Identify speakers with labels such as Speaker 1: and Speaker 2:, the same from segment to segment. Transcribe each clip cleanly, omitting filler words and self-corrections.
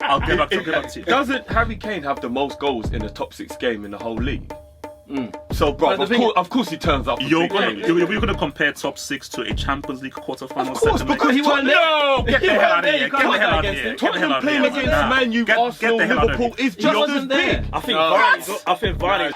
Speaker 1: I'll get back to you.
Speaker 2: Doesn't Harry Kane have the most goals in the top 6 game in the whole league? So, bro, of course he turns up.
Speaker 1: You're gonna compare top 6 to a Champions League quarterfinal.
Speaker 2: Of course, because he won there.
Speaker 1: No, get the hell out of here. Get the hell out of here.
Speaker 2: Tottenham playing against Man U, Arsenal, Liverpool is just as big.
Speaker 3: I think Vardy.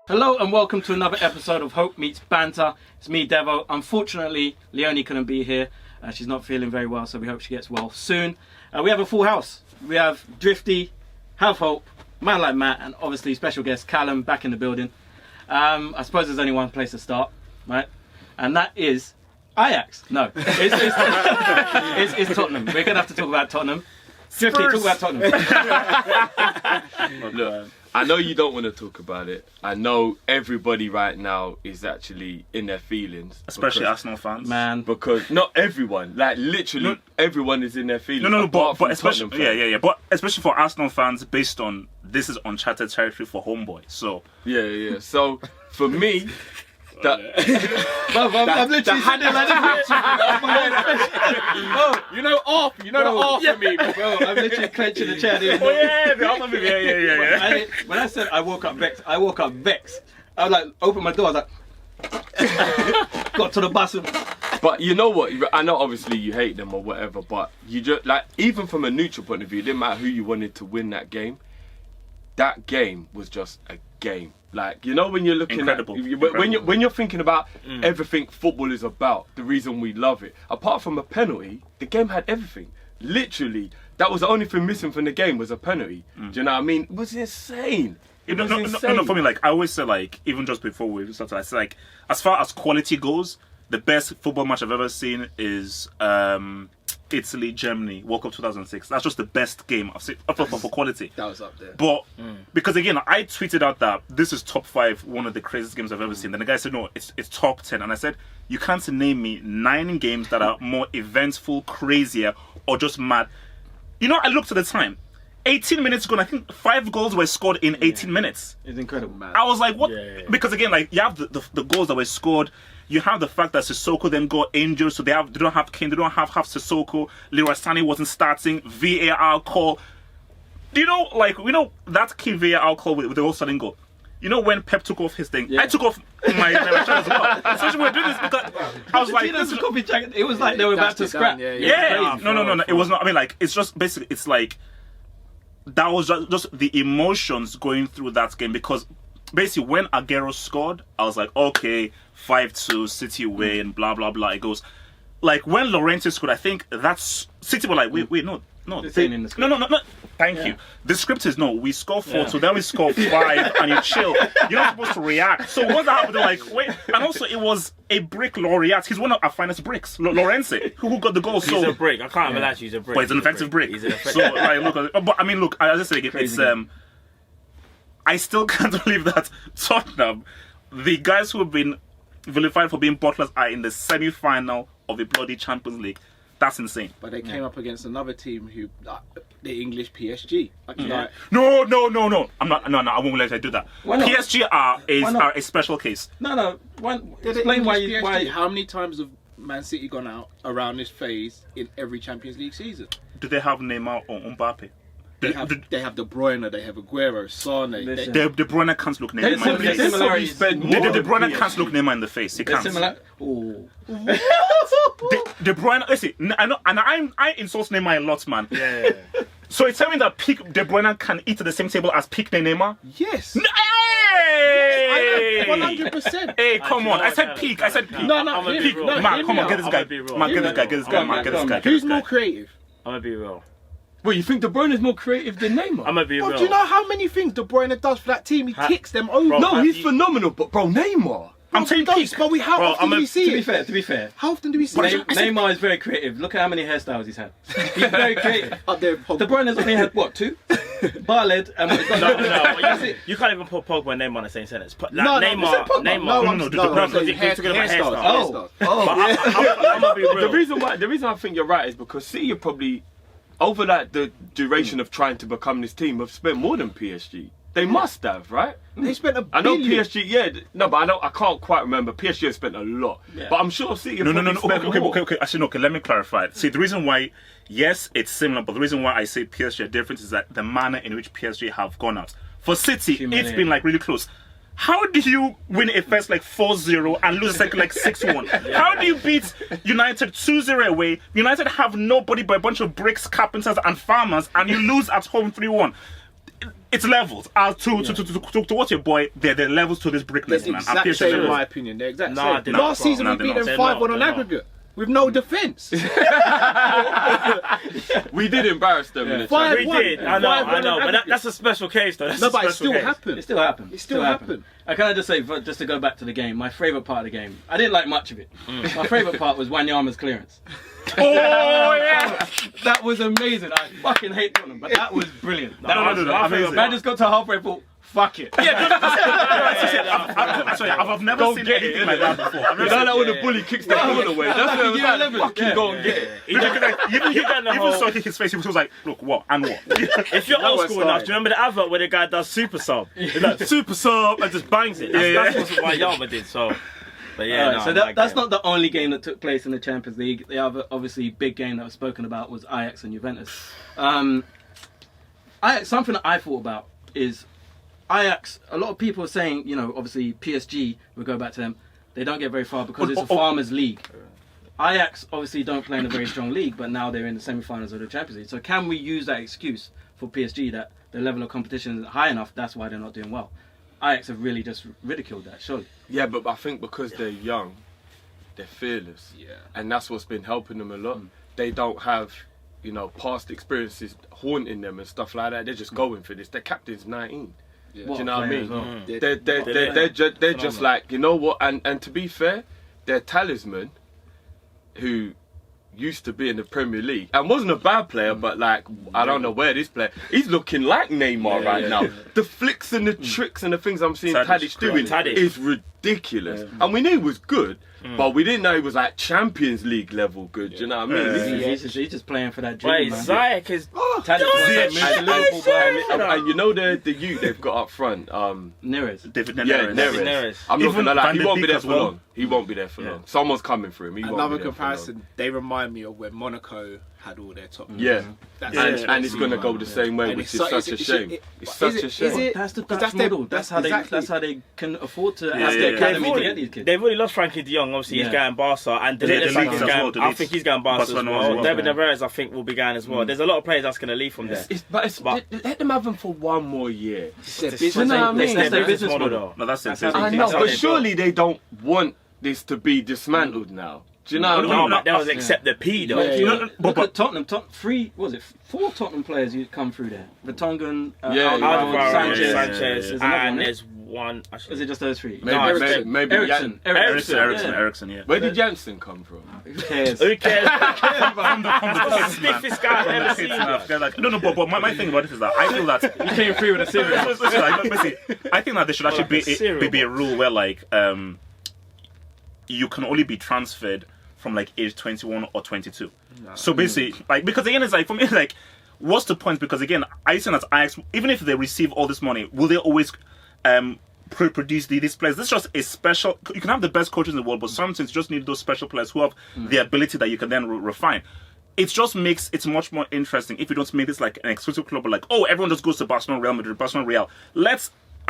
Speaker 4: Hello and welcome to another episode of Hope Meets Banter. It's me, Devo. Unfortunately, Leonie couldn't be here. She's not feeling very well, so we hope she gets well soon. We have a full house. We have Drifty, Have Hope, Man Like Matt, and obviously special guest Callum back in the building. I suppose there's only one place to start, right? And that is Ajax. No, it's Tottenham. We're going to have to talk about Tottenham. Drifty, talk about Tottenham.
Speaker 2: Look, I know you don't want to talk about it. I know everybody right now is actually in their feelings.
Speaker 1: Especially Arsenal fans.
Speaker 4: Man.
Speaker 2: Because not everyone, like literally everyone is in their feelings.
Speaker 1: No, but especially, yeah. But especially for Arsenal fans, based on this is uncharted territory for homeboy. So
Speaker 2: yeah. So for me,
Speaker 4: I'm literally sitting like
Speaker 2: for me,
Speaker 4: bro. I'm literally clenching the chair.
Speaker 1: Yeah.
Speaker 4: When I said I woke up vexed, I was like, opened my door, I was like, got to the bus.
Speaker 2: But you know what? I know obviously you hate them or whatever, but you just like, even from a neutral point of view, it didn't matter who you wanted to win that game. That game was just a game. Like, you know, when you're looking
Speaker 1: Incredible.
Speaker 2: When you're thinking about everything football is about, the reason we love it, apart from a penalty, the game had everything. Literally, that was the only thing missing from the game was a penalty. Do you know what I mean? It was insane.
Speaker 1: No, for me, like, I always say, like, even just before we started, I say, like, as far as quality goes, the best football match I've ever seen is Italy, Germany, World Cup 2006. That's just the best game I've seen for quality.
Speaker 3: That was up there.
Speaker 1: But because again, I tweeted out that this is top 5, one of the craziest games I've ever seen. Then the guy said, no, it's top 10. And I said, you can't name me 9 games that are more eventful, crazier, or just mad. You know, I looked at the time. 18 minutes ago, and I think 5 goals were scored in 18 minutes.
Speaker 4: It's incredible, man.
Speaker 1: I was like, what? Yeah. Because again, like, you have the goals that were scored. You have the fact that Sissoko then got injured, so they don't have Kane, they don't have Sissoko. Leroy Sané wasn't starting. VAR call. Do you know, like, we know that key VAR call with the whole sudden goal. You know when Pep took off his thing? Yeah. I took off my shirt as well. Especially when we were doing this because I was like,
Speaker 4: it was like they were about to scrap.
Speaker 1: Yeah. No. It was not. I mean, like, it's just basically, it's like that was just the emotions going through that game because basically when Aguero scored, I was like, okay, 5-2, City win, blah blah blah. It goes like when Llorente scored. I think that's City were like, wait, no.
Speaker 4: No.
Speaker 1: Thank you. The script is no. We score 4, so then we score 5, and you chill. You're not supposed to react. So what happened? They're like, wait. And also, it was a brick laureate. He's one of our finest bricks, Llorente, who got the goal.
Speaker 3: He's a brick. I can't relax. He's a brick.
Speaker 1: But it's an effective brick.
Speaker 3: He's an effective.
Speaker 1: So like, look. But I mean, look. I just say again, it's I still can't believe that Tottenham, the guys who have been vilified for being butlers, are in the semi-final of the bloody Champions League. That's insane.
Speaker 5: But they came up against another team who, the English PSG.
Speaker 1: No. I'm not. No, I won't let you do that. PSG are a special case.
Speaker 4: No.
Speaker 5: Explain why. How many times have Man City gone out around this phase in every Champions League season?
Speaker 1: Do they have Neymar or Mbappe?
Speaker 5: They have De Bruyne, they have Aguero, Sané.
Speaker 1: De Bruyne can't look Neymar in the face. De Bruyne can't look Neymar in the face. He can't. De Bruyne, listen, I know, and I insult Neymar a lot, man.
Speaker 3: Yeah.
Speaker 1: So it's telling me that peak De Bruyne can eat at the same table as peak Neymar?
Speaker 5: Yes.
Speaker 1: Hey!
Speaker 5: 100%.
Speaker 1: Hey, come on. I said peak.
Speaker 5: No,
Speaker 1: peak. Man, come on, get this guy. Get this guy.
Speaker 5: Who's more creative?
Speaker 3: I'm gonna be real.
Speaker 2: Well, you think De Bruyne is more creative than Neymar?
Speaker 3: I'm gonna be real.
Speaker 5: Do you know how many things De Bruyne does for that team? He ticks them over.
Speaker 2: Bro, no, he's phenomenal, but bro, Neymar.
Speaker 1: I'm saying peak.
Speaker 5: But how often do we see it?
Speaker 4: To be fair.
Speaker 5: How often do we see it?
Speaker 4: Neymar is very creative. Look at how many hairstyles he's had. He's very creative.
Speaker 5: Up there,
Speaker 4: De Bruyne's only had, what, 2? Barled and...
Speaker 3: No. You can't even put Pogba and Neymar in the same sentence.
Speaker 5: No,
Speaker 3: Neymar.
Speaker 5: Hairstyles.
Speaker 3: I'm gonna be real.
Speaker 2: The reason I think you're right is because City are probably over like the duration of trying to become this team, have spent more than PSG. They must have, right?
Speaker 5: They spent a
Speaker 2: I know
Speaker 5: billion.
Speaker 2: PSG, no, but I can't quite remember. PSG has spent a lot, but I'm sure City have
Speaker 1: No.
Speaker 2: spent more.
Speaker 1: Okay. Actually, no. Okay, let me clarify. See, the reason why, yes, it's similar, but the reason why I say PSG are different is that the manner in which PSG have gone out. For City, it's been like really close. How do you win a first like 4-0 and lose a second like 6-1? How do you beat United 2-0 away? United have nobody but a bunch of bricks, carpenters, and farmers, and you lose at home 3-1. It's levels. To watch your boy, they're levels to this brickness,
Speaker 5: They're
Speaker 1: man.
Speaker 5: exact same, in my opinion. They're exact same.
Speaker 3: they're not,
Speaker 5: Last season
Speaker 1: bro.
Speaker 5: we beat
Speaker 1: No,
Speaker 5: them
Speaker 1: they're
Speaker 5: 5-1 on
Speaker 3: they're not.
Speaker 5: aggregate with no defence.
Speaker 2: We did embarrass them in the
Speaker 5: Five-
Speaker 2: Champions
Speaker 3: We did. I know.
Speaker 5: 5-1
Speaker 3: But that's a special case, though. That's
Speaker 5: No,
Speaker 3: a
Speaker 5: but it
Speaker 3: special
Speaker 5: still
Speaker 3: case.
Speaker 5: happened.
Speaker 4: It still happened.
Speaker 5: It still happened.
Speaker 4: Can I just say, just to go back to the game, my favourite part of the game, I didn't like much of it. My favourite part was Wanyama's clearance.
Speaker 1: Oh yeah.
Speaker 4: That was amazing. I fucking hate Tottenham, but that was brilliant. That
Speaker 1: No,
Speaker 4: was
Speaker 1: amazing.
Speaker 4: Man just got to halfway thought, fuck it.
Speaker 1: I've never seen
Speaker 2: get
Speaker 1: anything
Speaker 2: it,
Speaker 1: like that before. I've
Speaker 2: You
Speaker 1: never
Speaker 2: know
Speaker 1: seen-
Speaker 2: that when the bully kicks the ball away. That's when it was like, fucking go and get it.
Speaker 1: Even saw his face, he was like, look, what and what?
Speaker 3: If you're old
Speaker 5: was
Speaker 3: school enough,
Speaker 5: fine.
Speaker 3: do you remember the advert where the guy does super sub? He's like, super sub and just bangs it. That's what Wanyama did. So, but yeah,
Speaker 4: Alright, so that's not the only game that took place in the Champions League. The other, obviously, big game that was spoken about was Ajax and Juventus. Ajax, something that I thought about is Ajax. A lot of people are saying, obviously PSG. We'll go back to them. They don't get very far because it's a farmers' league. Ajax obviously don't play in a very strong league, but now they're in the semi-finals of the Champions League. So can we use that excuse for PSG that the level of competition is high enough? That's why they're not doing well. Ajax have really just ridiculed that, surely.
Speaker 2: Yeah, but I think because they're young, they're fearless.
Speaker 5: Yeah.
Speaker 2: And that's what's been helping them a lot. They don't have, past experiences haunting them and stuff like that. They're just going for this. Their captain's 19.
Speaker 5: Yeah.
Speaker 2: Do you know what I mean?
Speaker 4: Well.
Speaker 2: They're just like, you know what? And to be fair, their talisman, who used to be in the Premier League and wasn't a bad player, but like I don't know where this player. He's looking like Neymar right now. The flicks and the tricks and the things I'm seeing Tadic doing is ridiculous. And we knew he was good, but we didn't know he was like Champions League level good. Do you know what I mean?
Speaker 4: He's just playing for that dream,
Speaker 3: Wait,
Speaker 4: man.
Speaker 3: Ziyech is.
Speaker 4: Tadic was
Speaker 2: And,
Speaker 4: Liverpool, but
Speaker 2: and you know the youth they've got up front.
Speaker 4: Neres.
Speaker 1: David
Speaker 2: Yeah,
Speaker 1: Neres.
Speaker 2: Neres. I'm not
Speaker 1: Even
Speaker 2: gonna lie,
Speaker 1: Van
Speaker 2: he
Speaker 1: de
Speaker 2: won't be
Speaker 1: Beek
Speaker 2: there
Speaker 1: as
Speaker 2: for
Speaker 1: well.
Speaker 2: long. He won't be there for long. Someone's coming for him. He won't
Speaker 5: Another
Speaker 2: be there for long.
Speaker 5: comparison, they remind me of when Monaco had all their top.
Speaker 2: Yeah.
Speaker 5: That's
Speaker 2: And it's going to go the same way,
Speaker 5: And
Speaker 2: which
Speaker 5: it's
Speaker 2: is
Speaker 5: so-
Speaker 2: such a
Speaker 5: is it-
Speaker 2: shame.
Speaker 5: it-
Speaker 2: It's
Speaker 5: is
Speaker 2: such
Speaker 5: it-
Speaker 2: a
Speaker 5: is
Speaker 2: shame.
Speaker 5: it-
Speaker 4: That's the
Speaker 5: Because
Speaker 4: Dutch
Speaker 5: that's their-
Speaker 4: model. That's how
Speaker 5: exactly.
Speaker 4: they. That's how they can afford to
Speaker 1: Yeah,
Speaker 4: ask
Speaker 1: yeah,
Speaker 4: their
Speaker 1: yeah.
Speaker 4: academy to get these kids.
Speaker 3: They've already lost Frankie de Jong. Obviously, he's
Speaker 4: Yeah.
Speaker 3: going Barca, and
Speaker 1: Yeah,
Speaker 3: Delete
Speaker 1: Delete
Speaker 3: is
Speaker 1: as well,
Speaker 3: going. I
Speaker 1: Delete.
Speaker 3: think he's going Barca as
Speaker 1: Barcelona as
Speaker 3: well.
Speaker 1: well.
Speaker 3: David
Speaker 1: Yeah.
Speaker 3: Neres, I think, will be going as well. There's a lot of players that's going to leave from this.
Speaker 2: Let them have him for one more year.
Speaker 5: It's their
Speaker 3: It's
Speaker 5: business.
Speaker 2: You know what I mean?
Speaker 4: That's their
Speaker 3: business
Speaker 4: business
Speaker 3: model,
Speaker 4: model.
Speaker 3: though.
Speaker 1: No, that's it.
Speaker 3: That's how
Speaker 2: I
Speaker 3: they
Speaker 2: know,
Speaker 3: think
Speaker 2: but
Speaker 3: so.
Speaker 2: surely they don't want this to be dismantled now. Do you know what I
Speaker 3: No,
Speaker 2: mean?
Speaker 3: but they'll accept the P though.
Speaker 5: Yeah,
Speaker 4: If you
Speaker 5: yeah.
Speaker 4: look, look at Tottenham, four Tottenham players who come through there. Vertonghen,
Speaker 2: Yeah,
Speaker 3: Alvaro,
Speaker 2: yeah,
Speaker 4: Sanchez.
Speaker 2: yeah,
Speaker 3: Sanchez,
Speaker 4: There's another one,
Speaker 3: and
Speaker 4: yeah?
Speaker 3: there's one. Actually,
Speaker 4: Is it just those three?
Speaker 2: Maybe
Speaker 4: Ericsson.
Speaker 1: Ericsson, yeah.
Speaker 2: Where did Janssen come from?
Speaker 4: Who cares?
Speaker 3: Who cares?
Speaker 1: From the
Speaker 3: Stiffest guy I've ever seen.
Speaker 1: They're like, no, but my thing about this is that I feel that
Speaker 4: He came through with a cereal.
Speaker 1: I think that there should actually be a rule where like you can only be transferred from like age 21 or 22. So basically, like, because again, it's like, for me, it's like, what's the point? Because again, I think that Ajax, even if they receive all this money, will they always produce these players? This is just a special. You can have the best coaches in the world, but sometimes you just need those special players who have the ability that you can then refine. It just makes it much more interesting if you don't make this like an exclusive club, like, oh, everyone just goes to Barcelona, Real Madrid, Barcelona, Real.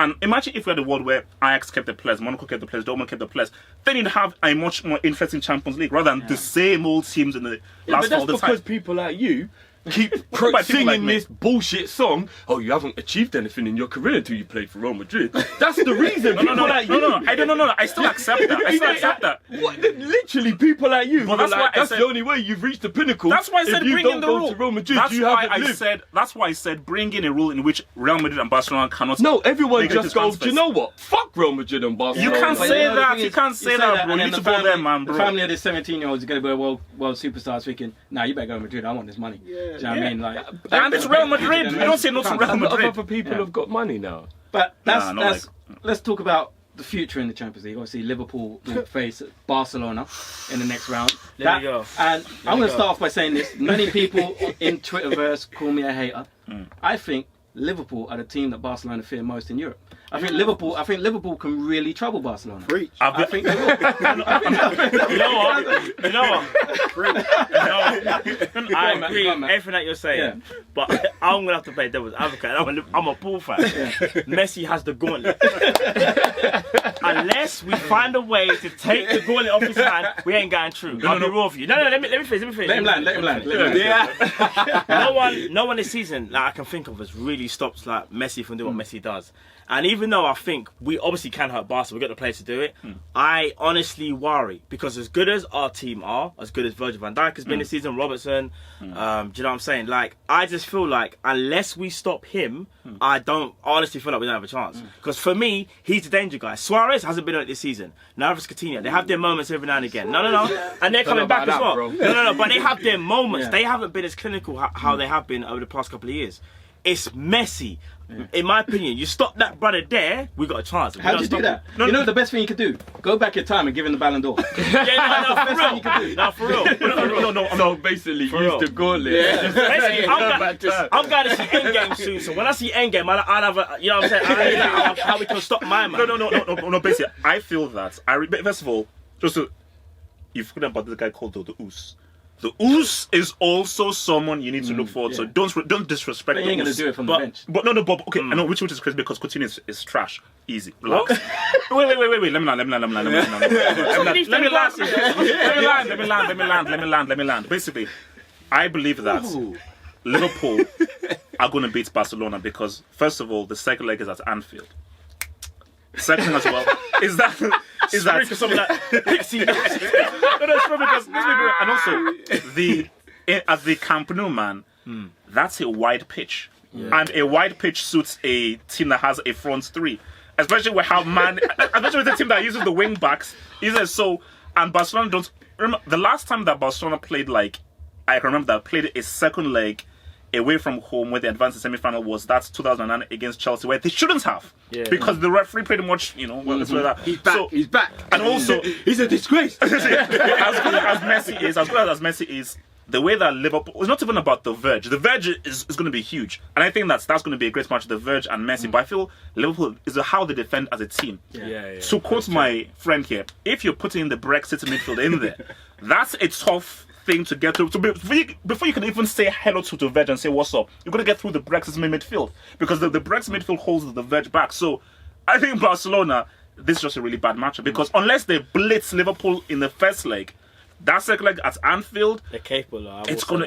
Speaker 1: And imagine if we had a world where Ajax kept the players, Monaco kept the players, Dortmund kept the players. Then you'd have a much more interesting Champions League rather than the same old teams in the last
Speaker 2: But that's
Speaker 1: all the
Speaker 2: because
Speaker 1: time.
Speaker 2: people like you keep
Speaker 1: People like
Speaker 2: singing
Speaker 1: me.
Speaker 2: this bullshit song. Oh, you haven't achieved anything in your career until you played for Real Madrid. That's the reason.
Speaker 1: No,
Speaker 2: people like you.
Speaker 1: I don't know. I still accept that. I still accept that.
Speaker 2: What? Literally, people like you.
Speaker 1: But
Speaker 2: That's,
Speaker 1: that's why I
Speaker 2: that's
Speaker 1: said-
Speaker 2: the only way you've reached the pinnacle.
Speaker 1: That's why I said
Speaker 2: if you
Speaker 1: bring
Speaker 2: don't
Speaker 1: in the
Speaker 2: go
Speaker 1: rule.
Speaker 2: to Real Madrid,
Speaker 1: That's
Speaker 2: you
Speaker 1: why
Speaker 2: haven't lived.
Speaker 1: That's why I said bring in a rule in which Real Madrid and Barcelona cannot.
Speaker 2: No, everyone
Speaker 1: make
Speaker 2: just
Speaker 1: the
Speaker 2: goes, do you
Speaker 1: transfers.
Speaker 2: know what? Fuck Real Madrid and
Speaker 1: You
Speaker 2: Barcelona.
Speaker 1: can't
Speaker 4: But
Speaker 1: say
Speaker 4: the
Speaker 1: that.
Speaker 4: thing
Speaker 1: You
Speaker 4: is,
Speaker 1: can't say that, bro.
Speaker 4: and
Speaker 1: You
Speaker 4: then
Speaker 1: need to
Speaker 4: the
Speaker 1: go there, man, bro.
Speaker 4: The family of this 17-year-old is going to be a world superstar thinking, nah, you better go to Madrid. I want this money. Do you know what I mean? Like,
Speaker 1: And it's Real Madrid. We don't say no to Real
Speaker 2: A lot of
Speaker 1: Madrid.
Speaker 2: other people have got money now.
Speaker 4: But
Speaker 1: Nah, not
Speaker 4: let's talk about the future in the Champions League. Obviously, Liverpool will face Barcelona in the next round.
Speaker 3: There we go.
Speaker 4: And I'm going to start off by saying this. Many people in Twitterverse call me a hater. I think Liverpool are the team that Barcelona fear most in Europe. I think Liverpool can really trouble Barcelona.
Speaker 5: Preach.
Speaker 4: I think they will.
Speaker 3: You know what? I agree
Speaker 4: Come on, man.
Speaker 3: everything that you're saying, but I'm gonna have to play devil's advocate. I'm a Paul fan. Messi has the gauntlet. Unless we find a way to take the gauntlet off his hand, we ain't going through. I'll be real with you. No. Let me finish.
Speaker 4: Let him land.
Speaker 3: No one this season that I can think of has really stopped like Messi from doing what Messi does. And even though I think we obviously can hurt Barca, we've got the players to do it, I honestly worry. Because as good as our team are, as good as Virgil van Dijk has been this season, Robertson, do you know what I'm saying? Like, I just feel like unless we stop him, I don't honestly feel like we don't have a chance. Because for me, he's the danger guy. Suarez hasn't been on it this season. Neither has Coutinho. They have their moments every now and again. No. And they're coming back as well.
Speaker 2: Bro.
Speaker 3: No. But they have their moments. They haven't been as clinical how they have been over the past couple of years. It's Messi. In my opinion, you stop that brother there, we got a chance.
Speaker 4: How do you do that? You know the best thing you could do? Go back in time and give him the Ballon d'Or.
Speaker 3: For real. No,
Speaker 2: So basically,
Speaker 3: For
Speaker 2: use
Speaker 3: real.
Speaker 2: the gauntlet.
Speaker 3: Basically, I'm going to see Endgame soon, so when I see Endgame, I'll have a, you know what I'm saying? I really like how we can stop my man.
Speaker 1: No. Basically, I feel that. First of all, you've forgotten about this guy called the Oos. The Oos is also someone you need to look forward to. Don't disrespect
Speaker 4: But
Speaker 1: the
Speaker 4: he ain't going to
Speaker 1: Oos.
Speaker 4: do it from the bench.
Speaker 1: But okay, I know which is crazy because Coutinho is trash. Easy. Relax. Wait. Let me land. Basically, I believe that Liverpool are going to beat Barcelona because, first of all, the second leg is at Anfield. Second as well is that
Speaker 3: Some of that pixie dust.
Speaker 1: no, it's true because and also at the Camp Nou, man, that's a wide pitch, and a wide pitch suits a team that has a front three, especially with the team that uses the wing backs. And Barcelona don't remember the last time that Barcelona played played a second leg away from home where they advanced the semi-final was that 2009 against Chelsea where they shouldn't have because the referee pretty much he's back and also
Speaker 2: He's a disgrace.
Speaker 1: as good as Messi is the way that Liverpool it's not even about the Verge is going to be huge and I think that's going to be a great match, the Verge and Messi, but I feel Liverpool is how they defend as a team. To quote my friend here, if you're putting the Brexit midfield in there, that's a tough thing to get through. So before you can even say hello to the Verge and say what's up, you're going to get through the Brexit midfield because the Brexit midfield holds the Verge back. So I think Barcelona, this is just a really bad matchup because unless they blitz Liverpool in the first leg, that second leg at Anfield,
Speaker 3: They're capable.
Speaker 1: it's gonna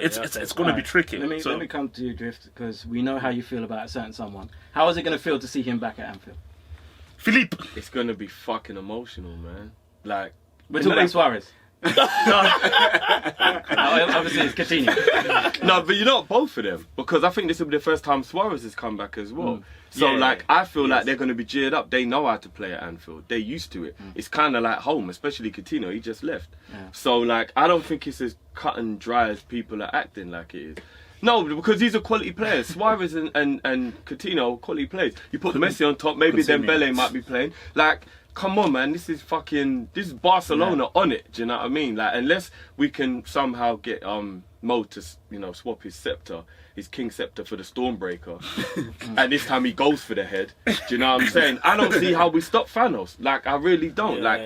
Speaker 1: be tricky.
Speaker 4: Let me come to you, Drift, because we know how you feel about a certain someone. How is it going to feel to see him back at Anfield?
Speaker 1: Philippe.
Speaker 2: It's gonna be fucking emotional, man. Like
Speaker 4: We're talking about Suarez. Obviously, it's Coutinho.
Speaker 2: No, but you know both of them because I think this will be the first time Suarez has come back as well. So
Speaker 3: Yeah,
Speaker 2: I feel like they're going to be geared up. They know how to play at Anfield. They're used to it. It's kind of like home, especially Coutinho. He just left. So like I don't think it's as cut and dry as people are acting like it is. No, because these are quality players. Suarez and Coutinho are quality players. You put Messi on top, maybe Dembele might be playing. Like, come on, man, this is Barcelona on it. Do you know what I mean? Like, unless we can somehow get Mo to swap his scepter, his king scepter for the Stormbreaker, and this time he goes for the head. Do you know what I'm saying? I don't see how we stop Thanos. Like, I really don't. Like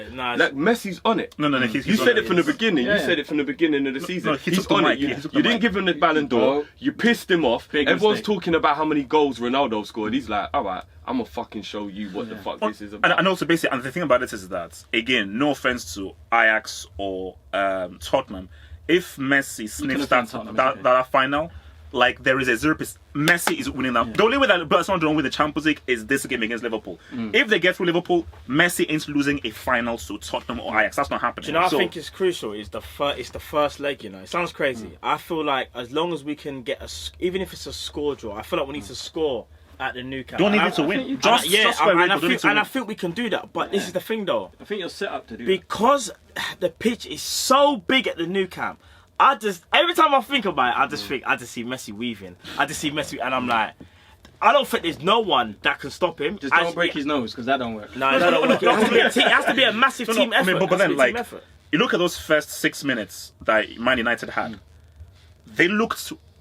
Speaker 2: Messi's on it.
Speaker 1: No,
Speaker 2: you said it from the beginning. You said it from the beginning of the season.
Speaker 1: No,
Speaker 2: he's on it. You didn't give him the Ballon d'Or. You pissed him off. Everyone's talking about how many goals Ronaldo scored. He's like, all right, I'm gonna fucking show you what the fuck this is about.
Speaker 1: And also, basically, and the thing about it is that, again, no offense to Ajax or Tottenham, if Messi sniffs that final, like there is a 0%, Messi is winning that. The only way that Barcelona don't win the Champions League is this game against Liverpool. If they get through Liverpool, Messi ain't losing a final to Tottenham or Ajax. That's not happening.
Speaker 3: Do you know, I think it's crucial. It's the first leg. You know, it sounds crazy. I feel like as long as we can get even if it's a score draw, I feel like we need to score at the Nou Camp.
Speaker 1: Don't need to win.
Speaker 3: I think we can do that. But this is the thing, though.
Speaker 4: I think you're set up to do
Speaker 3: because the pitch is so big at the Nou Camp. Every time I think about it, I just see Messi weaving. I just see Messi, and I'm like, I don't think there's no one that can stop him.
Speaker 4: Just don't break his nose, because that don't work.
Speaker 3: No, it has to be a massive team effort.
Speaker 1: I mean, but
Speaker 3: It has to
Speaker 1: then,
Speaker 3: be a
Speaker 1: like,
Speaker 3: team effort.
Speaker 1: you look at those first 6 minutes that Man United had.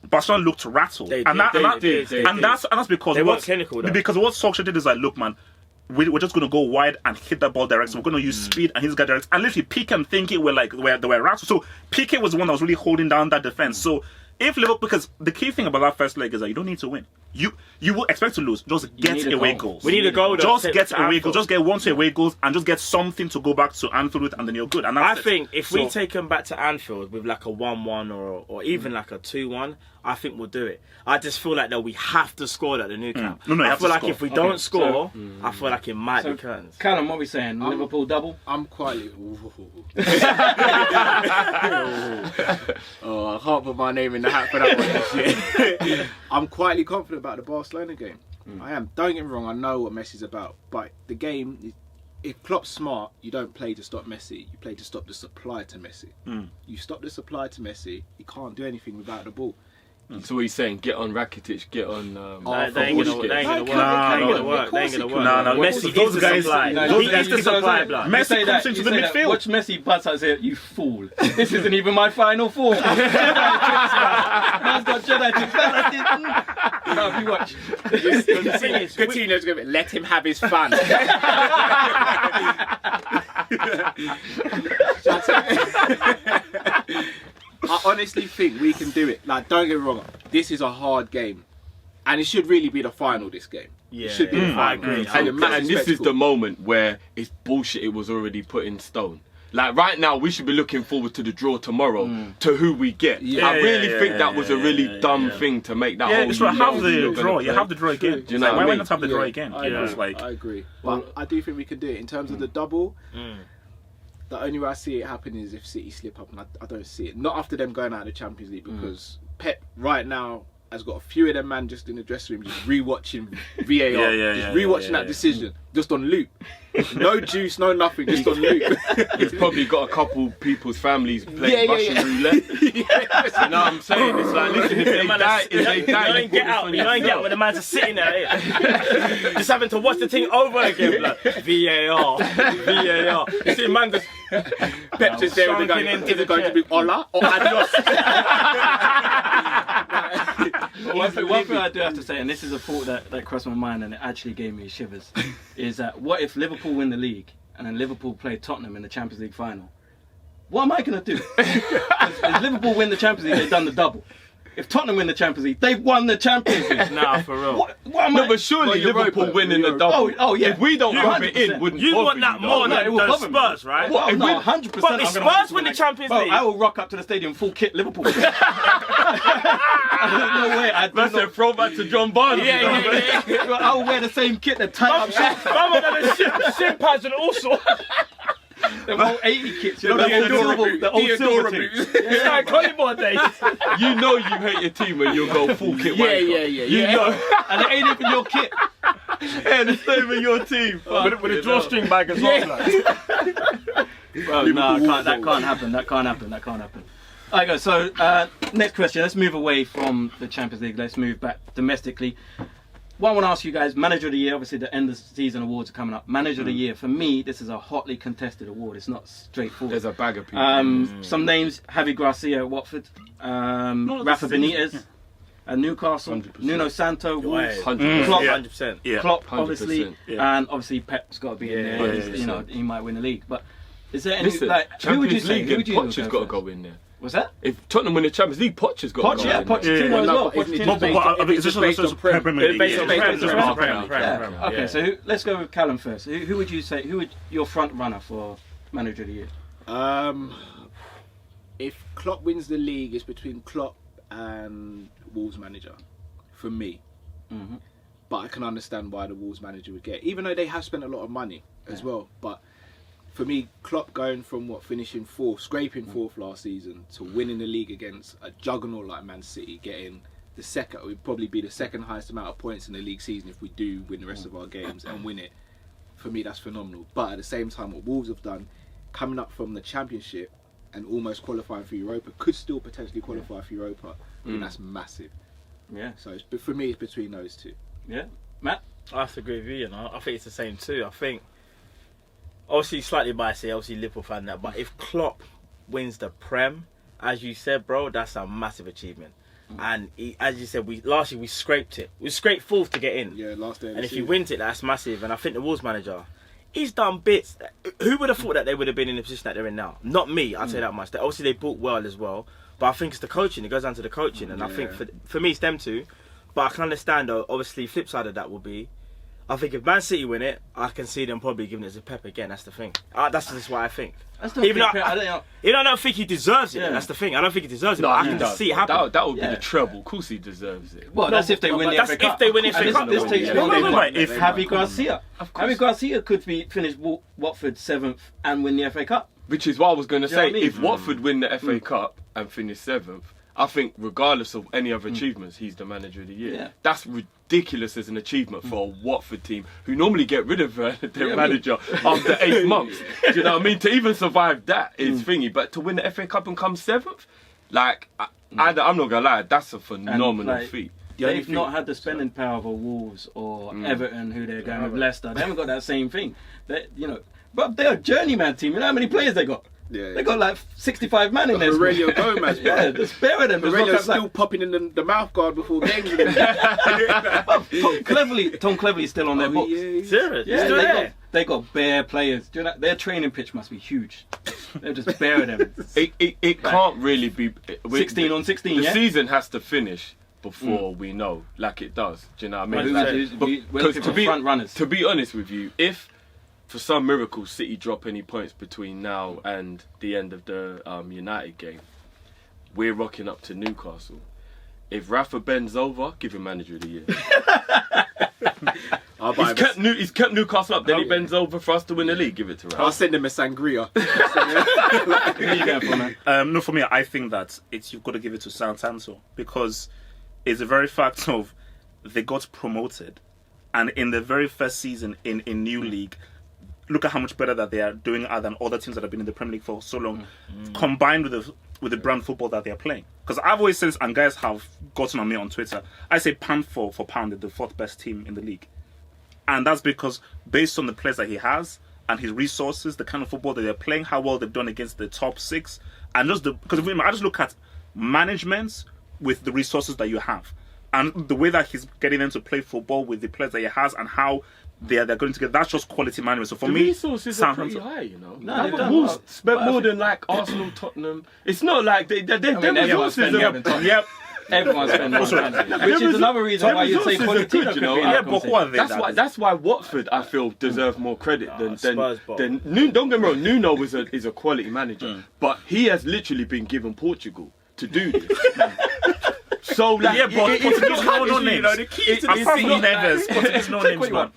Speaker 1: Barcelona looked rattled,
Speaker 3: They
Speaker 1: and
Speaker 3: did.
Speaker 1: that's because
Speaker 3: They weren't
Speaker 1: what
Speaker 3: clinical, though.
Speaker 1: because what Solskjaer did is like, look, man, we're just going to go wide and hit that ball direct. So we're going to use speed and his guy direct. And literally, Piqué and Thinky were rattled. So Piqué was the one that was really holding down that defense. So if Liverpool, because the key thing about that first leg is that you don't need to win. You will expect to lose. Just get away goals.
Speaker 3: We need a goal.
Speaker 1: Just get away goals. Just get 1-2 away goals and just get something to go back to Anfield with, and then you're good. And
Speaker 3: I
Speaker 1: that's
Speaker 3: think if we take them back to Anfield with like a 1-1 or even like a 2-1, I think we'll do it. I just feel like that we have to score at the Nou Camp.
Speaker 1: No, you
Speaker 3: I
Speaker 1: have
Speaker 3: feel
Speaker 1: to
Speaker 3: like
Speaker 1: score.
Speaker 3: if we don't score, I feel like it might be curtains.
Speaker 4: Callum, what are we saying? Liverpool double?
Speaker 5: I'm quietly. Oh, I can't put my name in the hat for that one this year. I'm quietly confident about the Barcelona game. I am. Don't get me wrong, I know what Messi's about. But the game, if Klopp's smart, you don't play to stop Messi. You play to stop the supply to Messi. You stop the supply to Messi, you can't do anything without the ball.
Speaker 2: So what he's saying, get on Rakitic, get on...
Speaker 3: They ain't gonna work. They ain't gonna work.
Speaker 1: No,
Speaker 3: Messi
Speaker 1: those
Speaker 3: is the
Speaker 1: guys-
Speaker 3: supply.
Speaker 1: those
Speaker 3: He
Speaker 1: guys-
Speaker 3: is the supply, blood.
Speaker 1: Messi comes into the midfield.
Speaker 4: Watch Messi bust out and say, you fool. This isn't even my final form. Jedi tricks, man. Man's got Jedi tricks. No, you watch.
Speaker 5: Coutinho's going to let him have his fun. I honestly think we can do it. Like, don't get me wrong, this is a hard game. And it should really be the final, this game.
Speaker 3: Yeah,
Speaker 5: it should be the
Speaker 3: I
Speaker 5: final.
Speaker 3: agree.
Speaker 5: And a massive
Speaker 2: And this is
Speaker 5: spectacle.
Speaker 2: the moment where it's bullshit, it was already put in stone. Like right now, we should be looking forward to the draw tomorrow, to who we get.
Speaker 5: Yeah,
Speaker 2: I really
Speaker 1: yeah,
Speaker 2: think
Speaker 1: yeah,
Speaker 2: that was a really dumb thing to make that
Speaker 1: Yeah,
Speaker 2: whole
Speaker 1: it's right.
Speaker 2: year
Speaker 1: Have the
Speaker 2: you're
Speaker 1: draw.
Speaker 2: gonna
Speaker 1: You
Speaker 2: play.
Speaker 1: have the draw again.
Speaker 2: Do you know
Speaker 1: Like,
Speaker 2: what I
Speaker 1: why
Speaker 2: mean?
Speaker 1: not have the draw
Speaker 5: Yeah,
Speaker 1: again?
Speaker 5: I
Speaker 1: You know,
Speaker 5: agree.
Speaker 1: it's like
Speaker 5: I agree. But I do think we can do it. In terms of the double, the only way I see it happen is if City slip up, and I don't see it. Not after them going out of the Champions League, because Pep right now has got a few of them man just in the dressing room just rewatching VAR, rewatching that decision just on loop. No juice, no nothing, just on loop.
Speaker 2: He's probably got a couple people's families playing Russian roulette. You know what I'm saying? It's like, listen, if they die,
Speaker 3: You don't get out when the man's just sitting there, just having to watch the thing over again, like VAR. You see, man just
Speaker 5: Pep just there with the guy. Is it going to be hola or adios?
Speaker 4: One thing I do have to say, and this is a thought that crossed my mind and it actually gave me shivers, is that what if Liverpool win the league and then Liverpool play Tottenham in the Champions League final? What am I going to do? If Liverpool win the Champions League, they've done the double. If Tottenham win the Champions League, they've won the Champions League.
Speaker 3: Nah, for real.
Speaker 4: What am I?
Speaker 2: No, but surely Liverpool winning the double.
Speaker 4: Oh, yeah.
Speaker 2: If we don't rub it
Speaker 4: 100%.
Speaker 2: in, wouldn't
Speaker 3: You
Speaker 2: bother
Speaker 3: want that
Speaker 2: you,
Speaker 3: more
Speaker 2: though.
Speaker 4: it
Speaker 3: than
Speaker 4: will
Speaker 3: the
Speaker 4: bother me.
Speaker 3: Spurs, right?
Speaker 4: Well,
Speaker 2: If
Speaker 4: no,
Speaker 2: we-
Speaker 4: 100%.
Speaker 3: But if Spurs win the Champions
Speaker 4: Bro,
Speaker 3: League,
Speaker 4: I will rock up to the stadium full kit Liverpool. There's no way. I do
Speaker 2: That's a
Speaker 4: not.
Speaker 2: throwback to John Barnes.
Speaker 4: Bro, I will wear the same kit that tight up shorts.
Speaker 3: I'm on the shin pads and all sorts.
Speaker 4: The whole 80 kits, you know, the old silver thing.
Speaker 3: It's like Collymore days.
Speaker 2: You know you hate your team when you go full kit. wanker. You know.
Speaker 4: And it ain't even your kit.
Speaker 2: And it's not even your team.
Speaker 3: With a drawstring bag as well.
Speaker 4: Bro, no, that can't happen. That can't happen. Alright guys, so next question. Let's move away from the Champions League. Let's move back domestically. What I want to ask you guys, Manager of the Year, obviously the end of the season awards are coming up. Manager of the Year, for me, this is a hotly contested award. It's not straightforward.
Speaker 2: There's a bag of people.
Speaker 4: Some names, Javi Gracia at Watford, Rafa Benitez at Newcastle,
Speaker 2: 100%.
Speaker 4: Nuno Santo, Wolves,
Speaker 2: 100%.
Speaker 4: Klopp,
Speaker 3: 100%.
Speaker 1: Yeah.
Speaker 4: Klopp
Speaker 2: 100%.
Speaker 4: obviously,
Speaker 1: Yeah.
Speaker 4: and obviously Pep's got to be in there.
Speaker 1: Yeah,
Speaker 4: You know, he might win the league. But is there any,
Speaker 2: Listen,
Speaker 4: like, who would you
Speaker 2: Champions
Speaker 4: say?
Speaker 2: League
Speaker 4: Who would
Speaker 2: and
Speaker 4: you
Speaker 2: Poch has got to go in there.
Speaker 4: Was that?
Speaker 2: If Tottenham win the Champions League, Poch has got
Speaker 4: Poch,
Speaker 2: to go
Speaker 4: yeah,
Speaker 2: in there.
Speaker 4: Pochettino as well.
Speaker 5: But isn't it
Speaker 4: Pochettino.
Speaker 5: just based on-
Speaker 1: It's just Premier League.
Speaker 3: Based on
Speaker 4: Yeah.
Speaker 3: Prem.
Speaker 4: Okay, so let's go with Callum first. Who would you say? Who would your front runner for Manager of the Year?
Speaker 5: If Klopp wins the league, it's between Klopp and Wolves manager, for me. But I can understand why the Wolves manager would get, even though they have spent a lot of money as well. But for me, Klopp going from finishing fourth, scraping fourth last season, to winning the league against a juggernaut like Man City, getting the second, it would probably be the second highest amount of points in the league season if we do win the rest of our games and win it. For me, that's phenomenal. But at the same time, what Wolves have done, coming up from the Championship and almost qualifying for Europa, could still potentially qualify for Europa. I think that's massive.
Speaker 4: Yeah.
Speaker 5: So for me, it's between those two.
Speaker 4: Yeah, Matt.
Speaker 3: I have to agree with you. You know, I think it's the same too. I think obviously slightly biased here, obviously Liverpool fan that, but if Klopp wins the Prem, as you said, bro, that's a massive achievement. And as you said, last year we scraped it. We scraped fourth to get in.
Speaker 5: Yeah, last day.
Speaker 3: And if he wins it, that's massive. And I think the Wolves manager, he's done bits. Who would have thought that they would have been in the position that they're in now? Not me, I'll tell you that much. Obviously, they bought well as well. But I think it's the coaching. It goes down to the coaching. And I think for me, it's them two. But I can understand, though, obviously, flip side of that will be, I think if Man City win it, I can see them probably giving it to Pep again. That's the thing. That's just what I think. Even though I don't think he deserves it.
Speaker 4: Yeah.
Speaker 3: That's the thing. I don't think he deserves it. But I can just see it happen.
Speaker 2: That would be the treble. Of course he deserves it.
Speaker 4: Well, that's if they win the FA Cup.
Speaker 3: If they win the FA Cup.
Speaker 4: This takes me on
Speaker 1: if
Speaker 4: Javi Garcia. Javi Garcia could finish Watford 7th and win the FA Cup.
Speaker 2: Which is what I was going to
Speaker 4: Do you know
Speaker 2: say.
Speaker 4: what I mean?
Speaker 2: If Watford win the FA Cup and finish 7th, I think regardless of any other achievements, he's the manager of the year.
Speaker 4: Yeah.
Speaker 2: That's ridiculous as an achievement for a Watford team who normally get rid of their manager after 8 months. Do you know what I mean? To even survive that is thingy, but to win the FA Cup and come 7th, like I'm not gonna lie, that's a phenomenal feat.
Speaker 4: They've not had the spending power of a Wolves or Everton, who they're going with Leicester. They haven't got that same thing. But they're a journeyman team. You know how many players they got?
Speaker 5: Yeah.
Speaker 4: They got like 65 man in there.
Speaker 5: Aurelio Gomez, bro.
Speaker 4: Yeah, the spare of them.
Speaker 5: Aurelio's still popping in the mouth guard before games.
Speaker 4: Tom Cleverley's still on their books.
Speaker 3: Serious?
Speaker 4: Yeah,
Speaker 3: Still there?
Speaker 4: they got bare players. Do you know, their training pitch must be huge. They're just bare of them.
Speaker 2: It can't really be
Speaker 4: 16 on 16,
Speaker 2: The
Speaker 4: yeah?
Speaker 2: season has to finish before we know, like it does. Do you know what I mean?
Speaker 4: We're looking for front runners.
Speaker 2: To be honest with you, if for some miracle City drop any points between now and the end of the United game, we're rocking up to Newcastle. If Rafa bends over, give him manager of the year. He's kept Newcastle up, then he bends over for us to win the league. Give it to Rafa.
Speaker 5: I'll send him a sangria.
Speaker 4: Who are you going for, man?
Speaker 1: No, for me, I think that you've got to give it to Southampton because it's the very fact of they got promoted, and in the very first season in new league, look at how much better that they are doing than other teams that have been in the Premier League for so long, combined with the brand football that they are playing. Because I've always said, and guys have gotten on me on Twitter, I say pound for pound, they're the fourth best team in the league. And that's because based on the players that he has and his resources, the kind of football that they're playing, how well they've done against the top six, and because I just look at management with the resources that you have. And the way that he's getting them to play football with the players that he has and how they're going to get, that's just quality management. So for me,
Speaker 2: resources are pretty high, you know.
Speaker 4: No, they've done
Speaker 2: Wolves
Speaker 4: well.
Speaker 2: spent more than like Arsenal, Tottenham. It's not like their
Speaker 4: everyone's
Speaker 2: resources
Speaker 4: spending
Speaker 2: are.
Speaker 4: everything.
Speaker 1: yep.
Speaker 4: Everyone's spending money. Which is another reason why you say
Speaker 2: resources are
Speaker 4: Pochettino
Speaker 2: good,
Speaker 4: could
Speaker 2: you know.
Speaker 4: be in
Speaker 2: Yeah,
Speaker 4: that
Speaker 1: but who are they?
Speaker 2: That's why Watford, I feel, deserve more credit than
Speaker 3: Spurs,
Speaker 2: Nuno. Don't get me wrong, Nuno is a quality manager, but he has literally been given Portugal to do this. So like,
Speaker 1: Yeah, but Portugal's no names.
Speaker 5: the key to
Speaker 1: Apart
Speaker 5: this
Speaker 1: from Neves, Portugal's no names, man.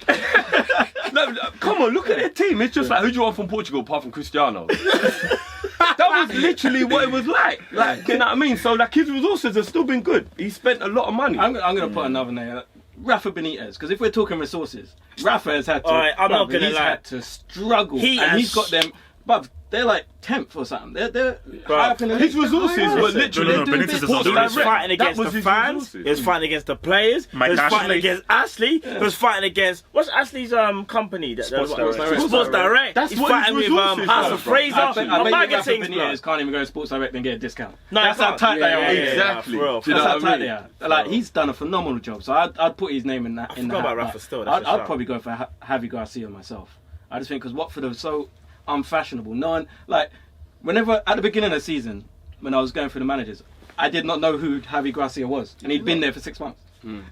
Speaker 2: No, come on, look at their team. It's just like, who do you want from Portugal apart from Cristiano? That was literally what it was like. Like, you know what I mean? So like, his resources have still been good. He spent a lot of money.
Speaker 4: I'm going to put another name. Rafa Benitez, because if we're talking resources, Rafa has had to.
Speaker 3: Alright, I'm not gonna
Speaker 4: he's
Speaker 3: lie.
Speaker 4: had to struggle,
Speaker 3: He
Speaker 4: and
Speaker 3: has-
Speaker 4: he's got them. But they're like 10th or something. They're high up in the
Speaker 2: His
Speaker 4: league.
Speaker 2: resources were literally
Speaker 1: No,
Speaker 2: doing
Speaker 1: Benitez
Speaker 2: bits
Speaker 1: is
Speaker 2: for
Speaker 1: also-
Speaker 3: He was
Speaker 2: direct.
Speaker 3: fighting
Speaker 2: That
Speaker 3: against
Speaker 2: was
Speaker 3: the
Speaker 2: his
Speaker 3: fans.
Speaker 2: resources.
Speaker 3: He was fighting against the players.
Speaker 1: Mike
Speaker 3: he was
Speaker 1: Ashley.
Speaker 3: fighting against Ashley. He was fighting against what's Ashley's company?
Speaker 1: Sports Direct.
Speaker 3: Sports Direct.
Speaker 2: That's
Speaker 3: He's
Speaker 2: what
Speaker 3: fighting
Speaker 2: his
Speaker 3: with
Speaker 2: resources
Speaker 3: House
Speaker 2: are,
Speaker 3: of
Speaker 2: bro.
Speaker 3: Fraser.
Speaker 4: I bet
Speaker 3: I'm
Speaker 4: you
Speaker 3: not
Speaker 4: Rafa
Speaker 3: getting
Speaker 4: Benitez can't even go to Sports Direct and get a discount.
Speaker 3: No,
Speaker 4: That's how tight they are.
Speaker 2: Exactly.
Speaker 3: for real.
Speaker 2: Do you know
Speaker 4: That's how
Speaker 2: what I
Speaker 4: tight
Speaker 2: mean?
Speaker 4: they are. Like, he's done a phenomenal job. So I'd put his name in that.
Speaker 3: forgot about Rafa still, that's a
Speaker 4: I'd
Speaker 3: shout.
Speaker 4: probably go for Javi Garcia myself. I just think because Watford are so unfashionable. No one, like, whenever at the beginning of the season, when I was going through the managers, I did not know who Javi Garcia was, and he'd been there for 6 months.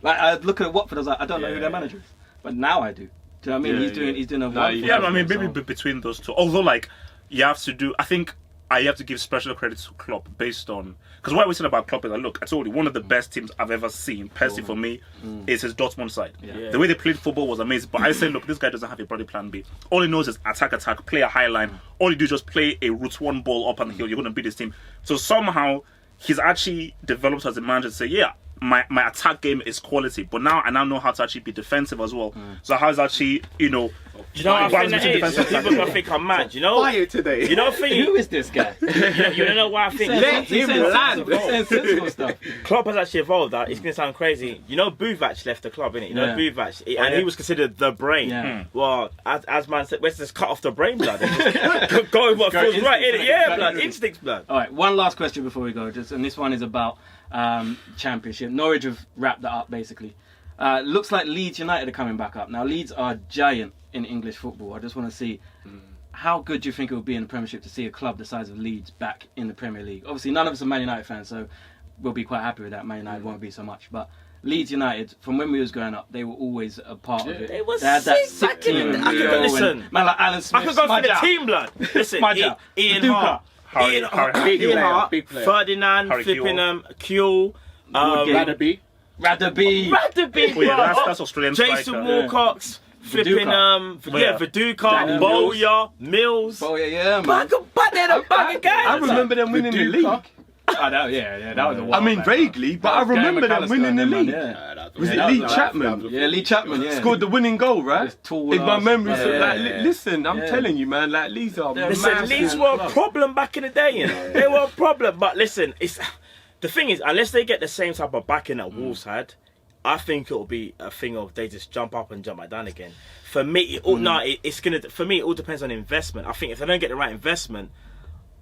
Speaker 4: Like, I'd look at Watford, I was like, I don't know who their manager is, but now I do. Do you know what I mean?
Speaker 2: Yeah,
Speaker 4: He's doing a
Speaker 2: No,
Speaker 4: wonderful
Speaker 1: Yeah,
Speaker 4: job.
Speaker 1: I mean, maybe
Speaker 4: So-
Speaker 1: between those two. Although, like, you have to do, I think you have to give special credit to Klopp based on, because what we said about Klopp is that, look, I told you, one of the best teams I've ever seen, personally for me, is his Dortmund side.
Speaker 3: Yeah.
Speaker 1: The way they played football was amazing. But I said, look, this guy doesn't have a bloody plan B. All he knows is attack, play a high line. All you do is just play a route one ball up on the hill. You're going to beat this team. So somehow, he's actually developed as a manager to say, yeah, my attack game is quality, but now I now know how to actually be defensive as well. So how is actually,
Speaker 3: Do you know what I
Speaker 1: Why
Speaker 3: think
Speaker 1: was
Speaker 3: that
Speaker 1: it
Speaker 3: is?
Speaker 1: defensive
Speaker 3: People
Speaker 1: tackle?
Speaker 3: gonna think I'm mad. You know?
Speaker 5: Fire today.
Speaker 3: You know, thing.
Speaker 4: Who is this guy?
Speaker 3: You know why I think
Speaker 5: Let him land.
Speaker 4: He's saying sensible stuff.
Speaker 3: Klopp has actually evolved. That it's gonna sound crazy. You know, Buvac left the club, innit? You know,
Speaker 4: Yeah.
Speaker 3: Buvac, and he was considered the brain.
Speaker 4: Yeah.
Speaker 3: Well, as man said, let's just cut off the brain blood. And just go with what
Speaker 4: Go
Speaker 3: feels right,
Speaker 4: instinct,
Speaker 3: innit? Yeah,
Speaker 4: go
Speaker 3: blood,
Speaker 4: instinct.
Speaker 3: instincts, blood.
Speaker 4: All right, one last question before we go, and this one is about Championship. Norwich have wrapped that up basically. Looks like Leeds United are coming back up. Now Leeds are giant in English football. I just want to see how good do you think it would be in the Premiership to see a club the size of Leeds back in the Premier League. Obviously, none of us are Man United fans, so we'll be quite happy with that. Man United won't be so much, but Leeds United, from when we was growing up, they were always a part of it.
Speaker 3: They was
Speaker 4: had that
Speaker 3: sick back in
Speaker 4: team.
Speaker 3: the day. I could go- listen.
Speaker 4: Man like Alan Smith.
Speaker 3: I could go for the
Speaker 4: Smudger.
Speaker 3: team, blood. Listen,
Speaker 4: Smudger.
Speaker 3: Ian
Speaker 4: Viduka.
Speaker 3: Hart,
Speaker 1: Harry-
Speaker 3: Ian
Speaker 1: Harry-
Speaker 3: Hart,
Speaker 5: Big
Speaker 3: Ian
Speaker 5: player,
Speaker 3: Hart,
Speaker 5: big player.
Speaker 3: Ferdinand,
Speaker 1: Harry
Speaker 3: flipping
Speaker 1: Kewell.
Speaker 3: Kewell,
Speaker 5: Radaby.
Speaker 4: Radaby.
Speaker 3: Radaby,
Speaker 1: Oh, yeah,
Speaker 3: bro.
Speaker 1: that's Australian
Speaker 3: Jason
Speaker 1: striker.
Speaker 3: Wilcox, flipping
Speaker 1: Yeah.
Speaker 3: Viduka,
Speaker 5: Danny
Speaker 3: Bowyer, Mills.
Speaker 4: Oh yeah, man.
Speaker 3: Back there, the bag of guys.
Speaker 2: I remember them winning the league.
Speaker 4: Oh, that, yeah, that was a
Speaker 2: I
Speaker 4: while
Speaker 2: mean,
Speaker 4: back.
Speaker 2: vaguely, but I
Speaker 4: That was Gary
Speaker 2: remember them
Speaker 4: McAllister
Speaker 2: winning the
Speaker 4: and them,
Speaker 2: league.
Speaker 4: man, yeah.
Speaker 2: Was
Speaker 4: Yeah,
Speaker 2: it
Speaker 4: that
Speaker 2: Lee
Speaker 4: was
Speaker 2: Chapman?
Speaker 4: Yeah, Lee Chapman, yeah.
Speaker 2: Scored the winning goal, right?
Speaker 4: Just tall
Speaker 2: If my
Speaker 4: ass.
Speaker 2: memory
Speaker 4: Yeah,
Speaker 2: serves, like,
Speaker 4: yeah.
Speaker 2: listen, I'm
Speaker 4: Yeah.
Speaker 2: telling you, man, like, Leeds are
Speaker 4: Yeah,
Speaker 3: Listen,
Speaker 2: massive.
Speaker 3: Leeds were a problem back in the day, you know. They were a problem, but listen, it's the thing is, unless they get the same type of backing that Wolves had, I think it'll be a thing of they just jump up and jump back down again. For me, it's gonna. For me, it all depends on investment. I think if they don't get the right investment,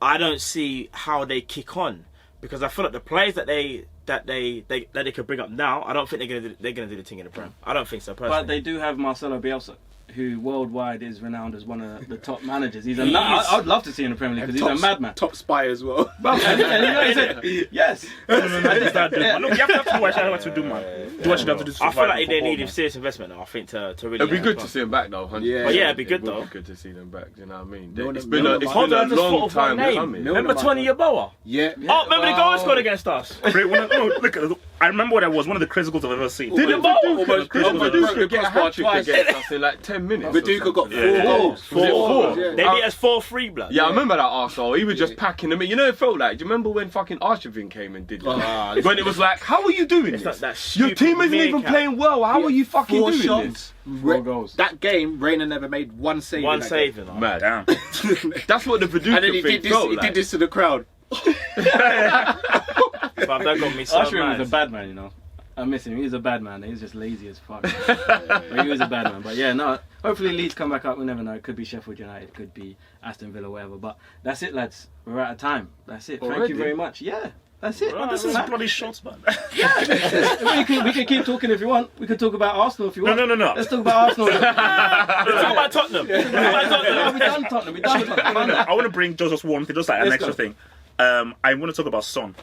Speaker 3: I don't see how they kick on, because I feel like the players that they could bring up now, I don't think they're gonna do the thing in the Prem. I don't think so personally.
Speaker 4: But they do have Marcelo Bielsa, who worldwide is renowned as one of the top managers. He's I'd love to see him in the Premier League because he's a madman.
Speaker 5: Top spy as well.
Speaker 4: Well, and you know, he said, yes.
Speaker 1: Look, you have to do what you have to do, man. Do what you have to do. to
Speaker 3: I feel
Speaker 1: survive
Speaker 3: like
Speaker 1: in
Speaker 3: they
Speaker 1: football,
Speaker 3: need
Speaker 1: man.
Speaker 3: serious investment now. I think to really.
Speaker 2: It'd be
Speaker 3: help
Speaker 2: good
Speaker 3: them.
Speaker 2: to see them back though. 100%.
Speaker 5: Yeah.
Speaker 3: But yeah, it'd be good
Speaker 2: It would
Speaker 3: though.
Speaker 2: be good to see them back. Do you know what I mean?
Speaker 5: Milner-
Speaker 2: It's been
Speaker 5: Milner-
Speaker 2: a
Speaker 3: Hold on,
Speaker 2: long
Speaker 3: just thought of one
Speaker 2: time
Speaker 3: name.
Speaker 2: coming.
Speaker 5: Milner-
Speaker 3: Remember Tony Yeboah?
Speaker 5: Yeah.
Speaker 3: Oh, remember the goal he scored against us?
Speaker 1: Look, I remember what that was. One of the craziest goals I've ever seen.
Speaker 2: Did
Speaker 3: Almost
Speaker 2: Viduka
Speaker 5: Viduka
Speaker 2: get a hat trick against us in like 10 minutes?
Speaker 5: Viduka got
Speaker 1: Yeah.
Speaker 5: 4 goals.
Speaker 2: Was it four?
Speaker 5: Yeah.
Speaker 3: They beat us 4-3, blood.
Speaker 2: Yeah, I remember that arsehole. He was just packing them in. You know, it felt like. Do you remember when fucking Arshavin came and did that? When it was like, how are you doing
Speaker 3: It's
Speaker 2: this?
Speaker 3: like that
Speaker 2: Your
Speaker 3: stupid
Speaker 2: team isn't even
Speaker 3: meerkat.
Speaker 2: playing well. How are you fucking
Speaker 5: 4
Speaker 2: doing
Speaker 5: shots.
Speaker 2: this?
Speaker 4: 4 goals.
Speaker 5: That game, Reina never made one save.
Speaker 3: One
Speaker 5: in that
Speaker 3: save,
Speaker 5: game.
Speaker 3: you know.
Speaker 2: Mad.
Speaker 1: Damn.
Speaker 2: That's what the Viduka
Speaker 5: And then he
Speaker 2: thing
Speaker 5: did this.
Speaker 2: felt
Speaker 5: He
Speaker 2: like.
Speaker 5: did this to the crowd.
Speaker 3: But that got me so
Speaker 4: Ashwin
Speaker 3: mad.
Speaker 4: was a bad man, you know. I miss him. He was a bad man. He was just lazy as fuck. But he was a bad man. But yeah, no. Hopefully Leeds come back up. We never know. It could be Sheffield United. It could be Aston Villa, whatever. But that's it, lads. We're out of time. That's it. Thank
Speaker 2: Already?
Speaker 4: you very much. Yeah, that's it.
Speaker 1: Well, this is bloody shots, man.
Speaker 4: we can keep talking if you want. We could talk about Arsenal if you want.
Speaker 1: No.
Speaker 4: Let's talk about Arsenal.
Speaker 3: Let's talk about Tottenham. Let's talk about
Speaker 4: No,
Speaker 3: Tottenham.
Speaker 4: we done Tottenham. We done Tottenham.
Speaker 1: I want to bring just one thing, just like an
Speaker 4: Let's
Speaker 1: extra
Speaker 4: go.
Speaker 1: thing. I want to talk about Son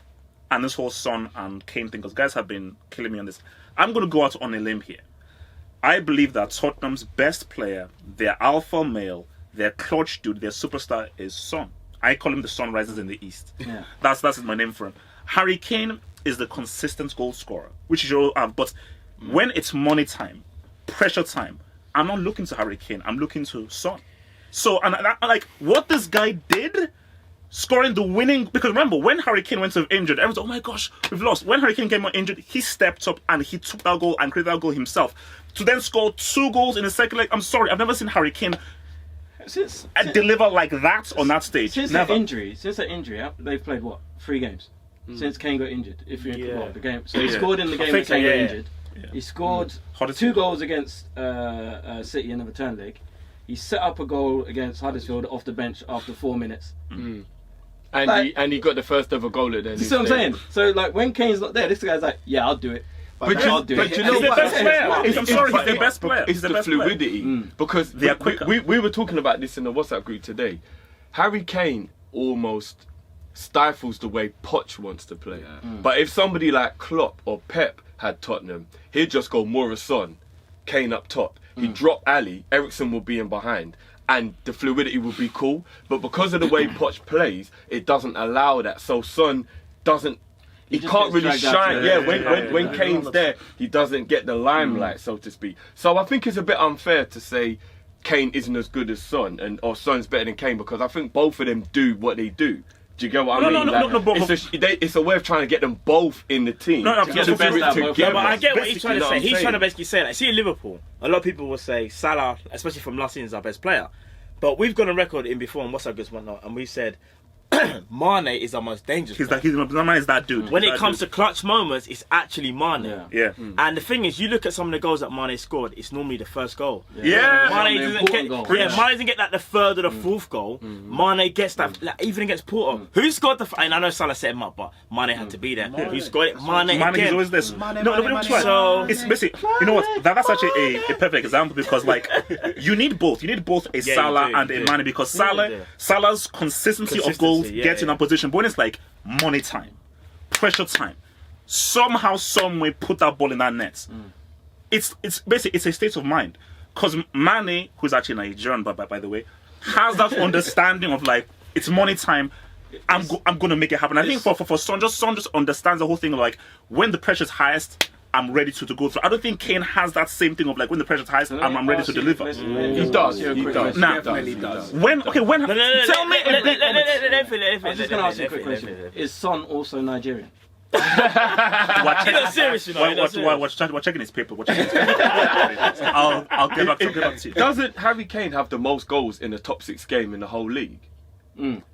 Speaker 1: and this whole Son and Kane thing, because guys have been killing me on this. I'm going to go out on a limb here. I believe that Tottenham's best player, their alpha male, their clutch dude, their superstar is Son. I call him the Sun Rises in the East.
Speaker 4: Yeah.
Speaker 1: That's my name for him. Harry Kane is the consistent goal scorer, which is your but when it's money time, pressure time, I'm not looking to Harry Kane. I'm looking to Son. So and like what this guy did, scoring the winning, because remember when Harry Kane went to injured, everyone's oh my gosh, we've lost. When Harry Kane came out injured, he stepped up and he took that goal and created that goal himself to then score 2 goals in the second leg. I'm sorry, I've never seen Harry Kane
Speaker 4: Since
Speaker 1: deliver like that on that stage.
Speaker 4: Since
Speaker 1: Never.
Speaker 4: that injury, they've played what 3 games since Kane got injured. If you
Speaker 3: Yeah.
Speaker 4: well, the game, so he
Speaker 1: Yeah.
Speaker 4: scored in the
Speaker 3: I
Speaker 4: game
Speaker 3: think
Speaker 4: that Kane
Speaker 3: so,
Speaker 4: got
Speaker 3: yeah.
Speaker 4: injured. He scored
Speaker 1: Huddersfield.
Speaker 4: 2 goals against City in the return leg. He set up a goal against Huddersfield off the bench after 4 minutes.
Speaker 2: And
Speaker 4: Like-
Speaker 2: he got the first ever goal at the end.
Speaker 4: You see what I'm saying? So like when Kane's not there, this guy's like, yeah, I'll do it.
Speaker 2: But
Speaker 4: I'll do it.
Speaker 2: you know
Speaker 1: He's the
Speaker 2: what?
Speaker 1: best player. I'm sorry, he's the
Speaker 2: It's-
Speaker 1: best player.
Speaker 2: It's
Speaker 1: He's the
Speaker 2: the
Speaker 1: best player.
Speaker 2: fluidity because
Speaker 1: They are quicker.
Speaker 2: we were talking about this in the WhatsApp group today. Harry Kane almost stifles the way Poch wants to play. But if somebody like Klopp or Pep had Tottenham, he'd just go Morrison, Kane up top. He'd drop Ali, Ericsson will be in behind. And the fluidity would be cool. But because of the way Poch plays, it doesn't allow that. So Son doesn't... He
Speaker 4: just
Speaker 2: can't
Speaker 4: gets
Speaker 2: really
Speaker 4: dragged out
Speaker 2: shine.
Speaker 4: to-
Speaker 2: Yeah,
Speaker 4: yeah,
Speaker 2: when Kane's there, he doesn't get the limelight, so to speak. So I think it's a bit unfair to say Kane isn't as good as Son, or Son's better than Kane, because I think both of them do what they do. Do Do you get what I
Speaker 1: No,
Speaker 2: mean?
Speaker 1: no, bro.
Speaker 2: It's a way of trying to get them both in the team.
Speaker 1: No,
Speaker 2: to
Speaker 1: get
Speaker 2: do
Speaker 1: the best
Speaker 2: it
Speaker 4: out of both.
Speaker 2: together.
Speaker 3: But I get what he's trying to say.
Speaker 2: Basically,
Speaker 3: He's
Speaker 2: what I'm
Speaker 3: trying to
Speaker 2: saying.
Speaker 3: basically say, like, see in Liverpool, a lot of people will say Salah, especially from last season, is our best player. But we've got a record in before and what's our goods, whatnot, and we said Mane is our most dangerous player.
Speaker 1: Man is that dude.
Speaker 3: When it comes to clutch moments, it's actually Mane.
Speaker 1: Yeah.
Speaker 3: And the thing is, you look at some of the goals that Mane scored, it's normally the first goal.
Speaker 1: Yeah.
Speaker 3: Mane
Speaker 4: The
Speaker 3: doesn't
Speaker 4: important
Speaker 3: get,
Speaker 4: goal.
Speaker 3: Mane doesn't get like the third or the fourth goal. Mane gets that, like, even against Porto. Who scored the? And I know Salah set him up, but Mane had to be there. Who scored it? Mane
Speaker 1: He's
Speaker 3: again.
Speaker 1: always this.
Speaker 5: Mane,
Speaker 1: No,
Speaker 5: Mane,
Speaker 3: So
Speaker 1: it's basically, you know what? That's actually a perfect example because, like, you need both. You need both a
Speaker 3: Yeah,
Speaker 1: Salah
Speaker 3: you do,
Speaker 1: and
Speaker 3: you
Speaker 1: a
Speaker 3: do.
Speaker 1: Mane because
Speaker 3: Yeah, you do.
Speaker 1: Salah's consistency of goals
Speaker 3: yeah,
Speaker 1: gets in
Speaker 3: yeah.
Speaker 1: a position. But when it's like money time, pressure time, somehow, some way, put that ball in that net. It's basically it's a state of mind. Because Mane, who's actually Nigerian, by the way, has that understanding of like it's money time. I'm gonna make it happen. I think for Son just understands the whole thing of like when the pressure's highest, I'm ready to go through. I don't think Kane has that same thing of like when the pressure's highest, I'm ready to deliver.
Speaker 2: He does. He does.
Speaker 1: Nah.
Speaker 5: Definitely does.
Speaker 1: When
Speaker 3: no,
Speaker 1: tell me.
Speaker 4: I was just going to ask you a quick question. Is Son also Nigerian?
Speaker 3: Seriously, no,
Speaker 1: We're checking his paper. We're checking his paper. I'll get back to you.
Speaker 2: Doesn't Harry Kane have the most goals in the top 6 game in the whole league?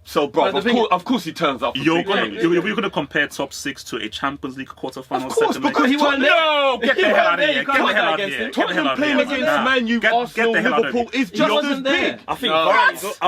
Speaker 2: So, bro,
Speaker 4: But the
Speaker 2: of course he turns up for
Speaker 1: You're
Speaker 2: big games.
Speaker 1: gonna compare top 6 to a Champions League quarterfinal.
Speaker 2: Of course,
Speaker 1: second
Speaker 2: because
Speaker 1: leg?
Speaker 2: he weren't there.
Speaker 1: No, get the
Speaker 4: He
Speaker 1: hell
Speaker 4: weren't
Speaker 1: out of
Speaker 4: there,
Speaker 1: here.
Speaker 4: you
Speaker 1: Get
Speaker 4: can't
Speaker 1: the hell
Speaker 4: hold
Speaker 1: out
Speaker 4: that
Speaker 1: of here.
Speaker 4: against
Speaker 1: Get the hell
Speaker 2: Tottenham
Speaker 1: out of
Speaker 2: playing
Speaker 1: here.
Speaker 2: against
Speaker 1: Nah.
Speaker 2: Man U,
Speaker 1: Get
Speaker 2: Arsenal,
Speaker 1: the hell out of
Speaker 2: Liverpool
Speaker 1: here.
Speaker 2: is just
Speaker 4: wasn't
Speaker 2: as
Speaker 4: there.
Speaker 2: big.
Speaker 3: I think
Speaker 4: No,
Speaker 3: Vardy's
Speaker 4: it's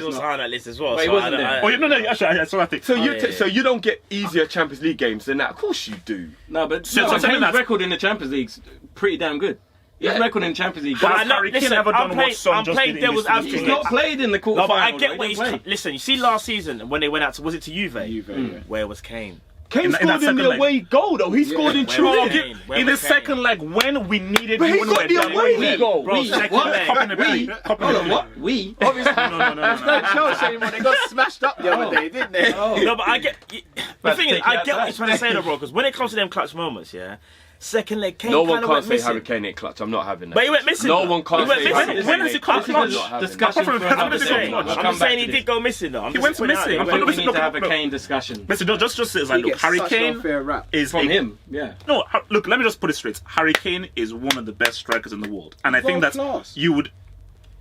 Speaker 3: also on that list as well.
Speaker 4: But he
Speaker 3: so
Speaker 4: wasn't
Speaker 3: I don't-
Speaker 4: there.
Speaker 1: Oh, no, actually, I saw that thing.
Speaker 2: So
Speaker 3: yeah.
Speaker 2: so you don't get easier Champions League games than that? Of course you do.
Speaker 4: No, but
Speaker 1: So tell me
Speaker 4: Kane's
Speaker 1: that-
Speaker 4: record in the Champions League's pretty damn good. His record in Champions League.
Speaker 1: But
Speaker 3: I know-
Speaker 1: Harry Kane
Speaker 3: listen,
Speaker 1: never
Speaker 3: I'm
Speaker 1: done
Speaker 3: playing-
Speaker 1: what Son
Speaker 3: I'm
Speaker 1: just
Speaker 3: playing
Speaker 1: did in
Speaker 3: devil's
Speaker 1: this
Speaker 3: advocate.
Speaker 4: He's
Speaker 1: league.
Speaker 4: not played in the quarterfinals.
Speaker 3: No, but I get
Speaker 4: though.
Speaker 3: what
Speaker 4: He
Speaker 3: he's.
Speaker 4: didn't play.
Speaker 3: Listen, you see last season when they went out to, was it to Juve? Where was Kane?
Speaker 2: Kane
Speaker 1: In that
Speaker 2: scored in
Speaker 1: second
Speaker 2: the
Speaker 1: leg.
Speaker 2: away goal though. He scored in
Speaker 3: Where
Speaker 2: true.
Speaker 3: was
Speaker 1: Bro,
Speaker 3: Kane? Where
Speaker 1: in the
Speaker 3: was Kane?
Speaker 1: second leg when we needed
Speaker 2: But he
Speaker 1: when
Speaker 2: got
Speaker 1: we
Speaker 2: the
Speaker 1: were down,
Speaker 2: away
Speaker 1: we-
Speaker 2: goal.
Speaker 3: Bro, second leg.
Speaker 1: Cup in the Premier League. Cup in the Premier League.
Speaker 4: We?
Speaker 5: Obviously,
Speaker 1: No.
Speaker 5: Chelsea anymore. They got smashed up the other day, didn't they?
Speaker 3: No, but I get. The
Speaker 4: But
Speaker 3: thing is,
Speaker 4: take it
Speaker 3: I get what
Speaker 4: outside.
Speaker 3: he's trying to say, though, bro. Because when it comes to them clutch moments, yeah, second leg Kane
Speaker 2: No one
Speaker 3: kind of
Speaker 2: can't
Speaker 3: went
Speaker 2: say
Speaker 3: missing.
Speaker 2: Harry Kane ain't clutch. I'm not having that.
Speaker 3: But he went missing.
Speaker 2: No
Speaker 3: though.
Speaker 2: one can't
Speaker 3: He went
Speaker 2: say
Speaker 3: missing.
Speaker 2: Harry
Speaker 1: When
Speaker 2: Kane
Speaker 1: has he
Speaker 2: ain't
Speaker 1: come
Speaker 2: clutch.
Speaker 1: clutch?
Speaker 2: I'm not having
Speaker 4: Discussion
Speaker 1: Apart
Speaker 4: for
Speaker 1: from-
Speaker 4: another
Speaker 1: I'm
Speaker 4: day.
Speaker 1: saying-
Speaker 4: We'll
Speaker 3: I'm
Speaker 4: come
Speaker 3: just
Speaker 4: back
Speaker 3: saying
Speaker 4: to
Speaker 3: he
Speaker 4: this.
Speaker 3: did go missing, though. I'm
Speaker 1: He
Speaker 3: just
Speaker 1: went
Speaker 3: pointing out
Speaker 1: missing.
Speaker 3: he
Speaker 1: I'm
Speaker 3: went
Speaker 4: We
Speaker 1: listen,
Speaker 4: need to
Speaker 1: look,
Speaker 4: have a
Speaker 1: look.
Speaker 4: Kane discussion.
Speaker 1: Listen, just say it's like,
Speaker 5: He
Speaker 1: look,
Speaker 5: gets
Speaker 1: Harry
Speaker 5: such
Speaker 1: Kane
Speaker 5: unfair rap.
Speaker 1: is
Speaker 4: From
Speaker 1: a-
Speaker 4: him, yeah.
Speaker 1: No, look, let me just put it straight. Harry Kane is one of the best strikers in the world, and I think that
Speaker 5: World-class.
Speaker 1: you would,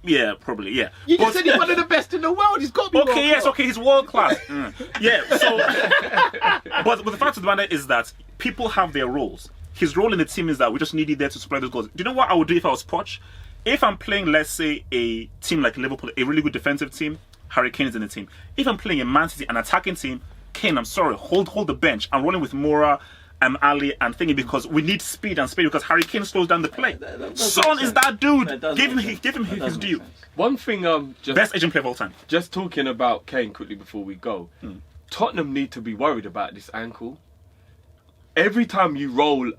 Speaker 1: yeah, probably, yeah.
Speaker 5: You
Speaker 1: But-
Speaker 5: just said he's one of the best in the world. He's got to be
Speaker 1: Okay, yes,
Speaker 5: world-class.
Speaker 1: okay, he's world class. Yeah, so, but the fact of the matter is that people have their roles. His role in the team is that we just need you there to supply those goals. Do you know what I would do if I was Poch? If I'm playing, let's say, a team like Liverpool, a really good defensive team, Harry Kane is in the team. If I'm playing a Man City, an attacking team, Kane, I'm sorry, hold the bench. I'm rolling with Moura, Ali, and thinking because we need speed because Harry Kane slows down the play.
Speaker 4: does
Speaker 1: Son
Speaker 4: make
Speaker 1: is
Speaker 4: sense.
Speaker 1: that dude.
Speaker 4: That does
Speaker 1: Give him
Speaker 4: make sense. That
Speaker 1: his
Speaker 4: does make
Speaker 1: due.
Speaker 4: sense.
Speaker 2: One thing,
Speaker 1: Best Asian player of all time.
Speaker 2: just talking about Kane quickly before we go. Tottenham need to be worried about this ankle. Every time you roll,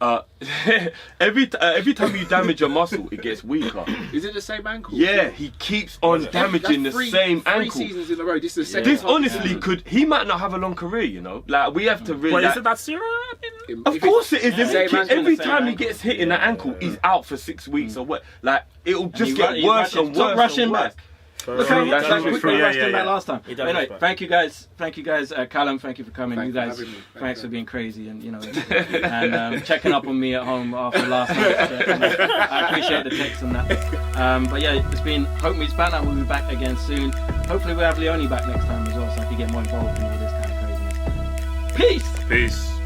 Speaker 2: every time you damage a muscle, it gets weaker.
Speaker 5: Is it the same ankle?
Speaker 2: Yeah, he keeps on damaging the
Speaker 5: That's
Speaker 2: same
Speaker 5: three
Speaker 2: ankle.
Speaker 5: seasons in a row. This is the second
Speaker 2: This
Speaker 5: time.
Speaker 2: honestly he might not have a long career, you know. Like we have to really.
Speaker 1: But
Speaker 2: like-
Speaker 1: is it that serious?
Speaker 2: Of course it is.
Speaker 5: Same ankle.
Speaker 2: Every
Speaker 4: Same
Speaker 2: time he
Speaker 4: ankle.
Speaker 2: gets hit in the ankle, he's out for 6 weeks or what. Like it'll just
Speaker 4: You
Speaker 2: get
Speaker 4: ru- you
Speaker 2: worse
Speaker 4: rush
Speaker 2: and
Speaker 4: him.
Speaker 2: worse.
Speaker 4: Rush
Speaker 2: and
Speaker 4: him
Speaker 2: worse.
Speaker 4: back. Look how
Speaker 2: That's
Speaker 4: we
Speaker 2: true.
Speaker 4: rushed him
Speaker 1: Yeah.
Speaker 4: back last time.
Speaker 3: He does
Speaker 4: Anyway,
Speaker 3: back.
Speaker 4: thank you guys, Callum. Thank you for coming.
Speaker 5: Thanks
Speaker 4: you
Speaker 5: for
Speaker 4: guys,
Speaker 5: having me.
Speaker 4: thanks for being crazy and and checking up on me at home after last night. I appreciate the text and that. But yeah, it's been Hope Meets Banter. We'll be back again soon. Hopefully we'll have Leonie back next time as well, so I can get more involved in all this kind of craziness. Peace.
Speaker 1: Peace.